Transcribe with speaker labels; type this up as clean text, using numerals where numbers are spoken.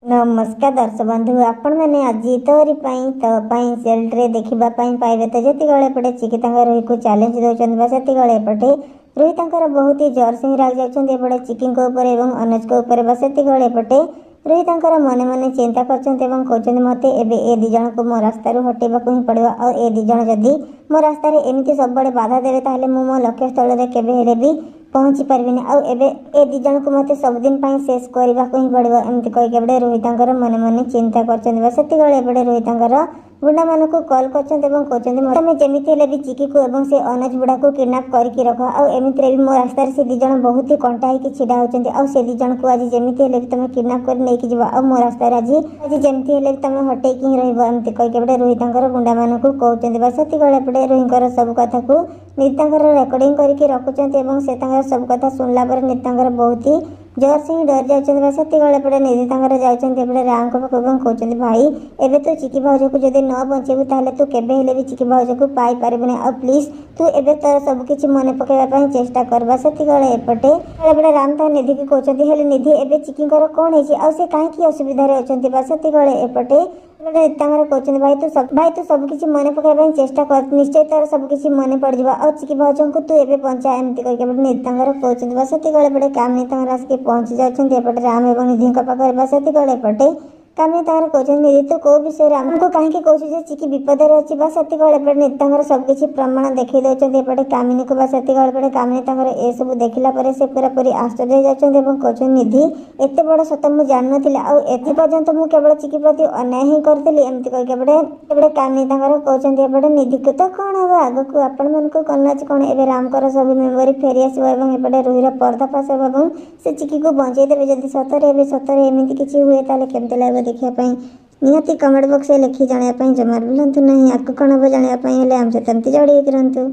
Speaker 1: नमस्कार दर्शक बंधु आपण मैंने आज तोरी सेल्ट्रे देखा पाइबे तो जिते पटे चिकी रोही को चैलेंज दौरान से पटे रोही बहुत ही जोर से राग जापटे चिकी अनुज को पटे रोही मने मने चिंता कर मत ए दिजन को मो रास्तार हटेबा ही पड़ो आ दिज जदि मो रास्त एमती सब बाधा देवे ताहले मो लक्ष्य स्थल में केवे भी पहुँची पार्बिनी ए दिजन को मत सबुदिन शेष करने ही पड़ो एमती कहीके रोहित मने मने चिंता करते रोहित गुंडा मान को कल कर जमी भी चिकी को से अनुज बुढ़ा को किडनाप करके रख आमती भी मो रास्त से दिज बहुत ही कंटा होकर छिड़ा होती से दिजन को आज जमी भी तुम किडनाप कर नहीं जीव आ मो रास्त आज जमी भी तुम हटेक ही रही कहीके रोहित गुंडा मान को कहते से रोही सब कथा को निधि रेकर्डिंग करके रखुच्च से सब कथा शुणला बहुत ही जोर से ही डर जाते पटे निधि जाते राम पाख कहते भाई एबे तो चिकी भाउज को जब न बचेबू ताहले तू केबे भी चिकी भाउज को पाई पारिबुनी आ प्लीज तू एबे तोर सब किछि मन पकेबा चेष्टा करबा एपटे राम ता निधि की कहते हेले निधि एबे चिकी कौन है आ से कहीं असुविधा अच्छा एपटे कहते भाई तू सब किछि मन पकेबा चेष्टा कर निश्चय तोर सब किछि मन पड़ जावा आ चिकी भाउज को तू एबे बंचा एमती कहिके निधि कहते पटे कामनी आसिक पहुंची जाते राम एवं निधि पाखे पटे कामी कहते निधि तो कौ विषय आमको कहीं कहे चिकी विपद अच्छी निधि सबकि प्रमाण देखी दौरान कामिनी को पटे कामिनी ए सब देखला से पूरा पूरी आश्चर्य कहते निधि एत बड़ सत मुझे जान नी पर्यंत मुझे केवल चिकी प्रति अन्याय ही करी एमती कहीके कामिनी कहते निधि को तो कौन हम आग को आपण मन को कौन कौन ए राम सब मेमोरी फेरी आसपटे रोहीर पर्दाफाश हो से चिकी को बंचे देवे जब सतरे एमती किसी हुए ताले केमती लगे देखापी निहाती कमेंट बॉक्स में लिखी जानापी जमार भूलु ना आगे कौन हम जानापी आम सहित एमती जोड़ी रखु।